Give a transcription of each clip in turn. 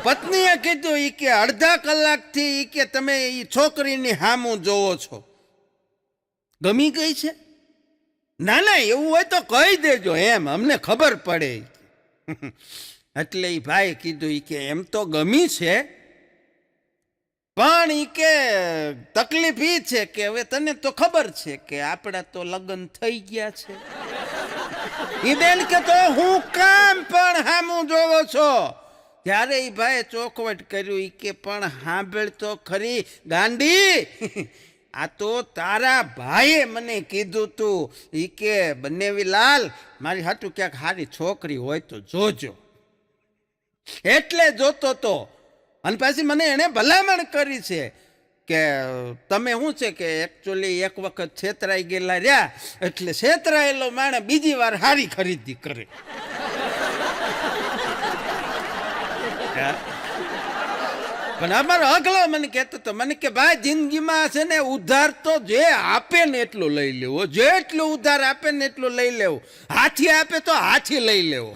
પત્નીએ કીધું ઈ કે અડધા કલાકથી ઈ કે તમે ઈ છોકરીની હામું જોવો છો, ગમી ગઈ છે? ના ના, એવું હોય તો કહી દેજો, એમ અમને ખબર પડે. એટલે ઈ ભાઈ કીધું ઈ કે એમ તો ગમી છે, પણ ઈ કે તકલીફ ઈ છે કે હવે તને તો ખબર છે કે આપણા તો લગ્ન થઈ ગયા છે. ઈ બેન કે તો હું કામ પણ હામું જોવો છો? ત્યારે ઈ ભાઈ ચોખવટ કર્યું ઈ કે પણ સાંભળ તો ખરી ગાંડી, આ તો તારા ભાઈએ મને કીધું તું ઈ કે બંનેવી લાલ મારી હાટું ક્યાંક સારી છોકરી હોય તો જોજો, એટલે જોતો તો. અને પાછી મને એણે ભલામણ કરી છે કે તમે શું છે કે એકચ્યુઅલી એક વખત છેતરાઈ ગયેલા રહ્યા, એટલે છેતરાયેલો માણે બીજી વાર સારી ખરીદી કરે. પણ અમારો અગલો મને કહેતો હતો, મને કે ભાઈ જિંદગીમાં છે ને ઉધાર તો જે આપે ને એટલું લઈ લેવું, જેટલું ઉધાર આપે ને એટલું લઈ લેવું, હાથી આપે તો હાથી લઈ લેવો,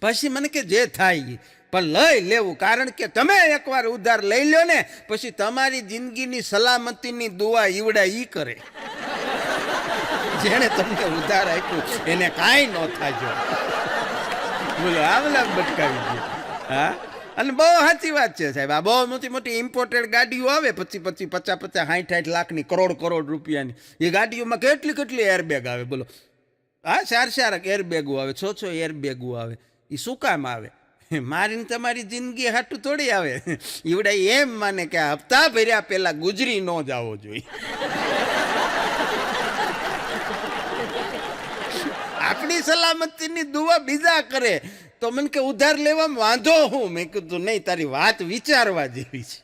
પછી મને કે જે થાય પણ લઈ લેવું, કારણ કે તમે એકવાર ઉધાર લઈ લો ને પછી તમારી જિંદગીની સલામતીની દુઆ ઈવડા ઈ કરે. જેણે તમને ઉધાર આપ્યું એને કાંઈ ન થાજો. બોલો આમલા બટકાવી ગયો. હા, અને બહુ સાચી વાત છે સાહેબ. આ બહુ મોટી મોટી ઇમ્પોર્ટેડ ગાડીઓ આવે 50 60 લાખની, કરોડ રૂપિયાની, એ ગાડીઓમાં કેટલી કેટલી એરબેગ આવે બોલો. હા, 4 એરબેગો આવે, 6 એરબેગો આવે. એ શું કામ આવે? મારીને તમારી જિંદગી હાટું થોડી આવે. ઈવડા એમ માને કે આ હપ્તા ભર્યા પહેલા ગુજરી ન જાવો જોઈએ. આપણી સલામતીની દુઆ બીજા કરે તો મને કે ઉધાર લેવામાં વાંધો હું? મેં કીધું નહીં, તારી વાત વિચારવા જેવી છે.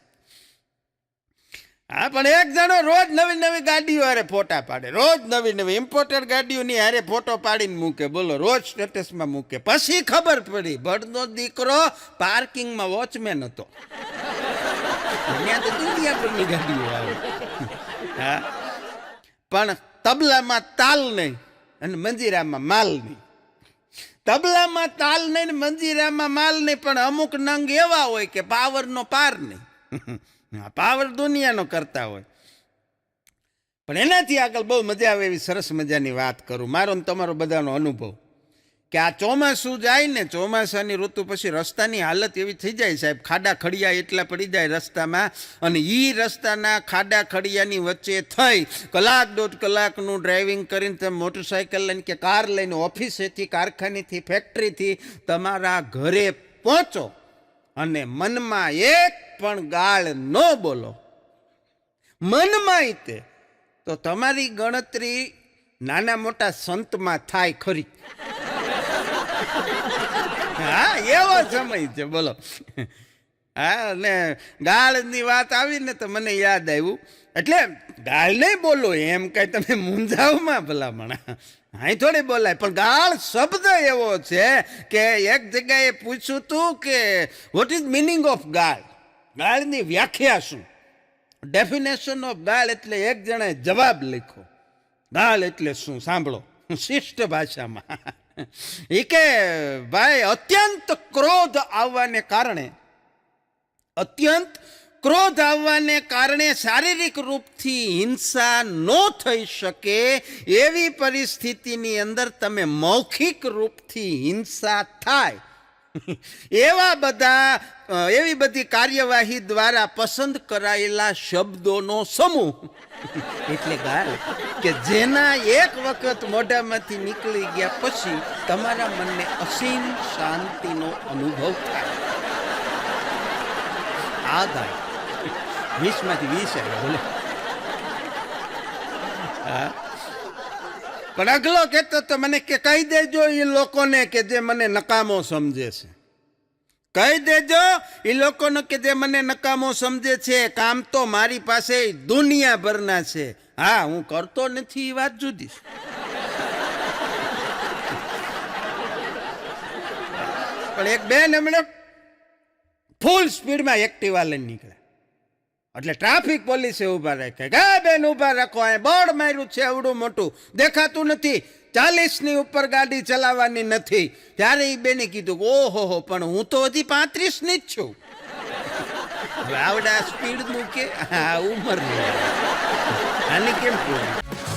હા, પણ એક જણો રોજ નવી નવી ગાડીઓ હારે ફોટા પાડે, રોજ નવી નવી ઇમ્પોર્ટેડ ગાડીઓની હારે ફોટો પાડીને મૂકે બોલો, રોજ સ્ટેટસમાં મૂકે. પછી ખબર પડી ભડનો દીકરો પાર્કિંગમાં વોચમેન હતો. ત્યાં તો દુનિયાભરની ગાડીઓ આવે. હા, પણ તબલામાં તાલ નહીં અને મંજીરામાં માલ નહીં. તબલામાં તાલ નહીં ને મંજીરામાં માલ નહીં, પણ અમુક નંગ એવા હોય કે પાવરનો પાર નહીં. પાવર દુનિયાનો કરતા હોય. પણ એનાથી આગળ બહુ મજા આવે એવી સરસ મજાની વાત કરું, મારો ને તમારો બધાનો અનુભવ. કે આ ચોમાસું જાય ને, ચોમાસાની ઋતુ પછી રસ્તાની હાલત એવી થઈ જાય સાહેબ, ખાડા ખડિયા એટલા પડી જાય રસ્તામાં, અને એ રસ્તાના ખાડા ખડિયાની વચ્ચે થઈ કલાક 1.5 કલાકનું ડ્રાઇવિંગ કરીને તમે મોટરસાઇકલ લઈને કે કાર લઈને ઓફિસેથી, કારખાનેથી, ફેક્ટરીથી તમારા ઘરે પહોંચો અને મનમાં એક પણ ગાળ ન બોલો, મનમાં તે, તો તમારી ગણતરી નાના મોટા સંતમાં થાય ખરી. હા, એવો સમય છે બોલો. હા, ને ગાળની વાત આવી ને તો મને યાદ આવ્યું, એટલે ગાળ નહીં બોલો એમ કઈ તમે મૂંઝાવમાં ભલામણ, અહીં થોડી બોલાય, પણ ગાળ શબ્દ એવો છે કે એક જગ્યાએ પૂછ્યું તું કે વોટ ઇઝ મિનિંગ ઓફ ગાળ, ગાળની વ્યાખ્યા શું, ડેફિનેશન ઓફ ગાળ, એટલે એક જણાએ જવાબ લખ્યો, ગાળ એટલે શું સાંભળો શિષ્ટ ભાષામાં. એ કે ભાઈ અત્યંત ક્રોધ આવવાને કારણે શારીરિક રૂપથી હિંસા ન થઈ શકે એવી પરિસ્થિતિની અંદર તમે મૌખિક રૂપથી હિંસા થાય એવી બધી કાર્યવાહી દ્વારા પસંદ કરાયેલા શબ્દોનો સમૂહ એટલે ગાળ, કે જેના એક વખત મોઢામાંથી નીકળી ગયા પછી તમારા મનને અસીમ શાંતિનો અનુભવ થાય. આ ગાળ 20માંથી 20 આવે બોલે. હા, પણ અગલો કહેતો તો મને કે કહી દેજો એ લોકોને કે જે મને નકામો સમજે છે, કહી દેજો એ લોકોને કે જે મને નકામો સમજે છે, કામ તો મારી પાસે દુનિયાભરના છે. હા, હું કરતો નથી એ વાત જુદી. પણ એક બેન હમણે ફૂલ સ્પીડમાં એક્ટિવા લઈને નીકળ્યા, એટલે ટ્રાફિક પોલીસે ઉભા રાખ્યા કે બેન ઉભા રાખો, અહીં બોર્ડ માર્યું છે એવડું મોટું, દેખાતું નથી, 40ની ઉપર ગાડી ચલાવવાની નથી. ત્યારે એ બેને કીધું ઓહો, પણ હું તો હજી 35ની જ છું. હવે આવડા સ્પીડ મૂકે આ ઉંમર આની કેમ પૂરી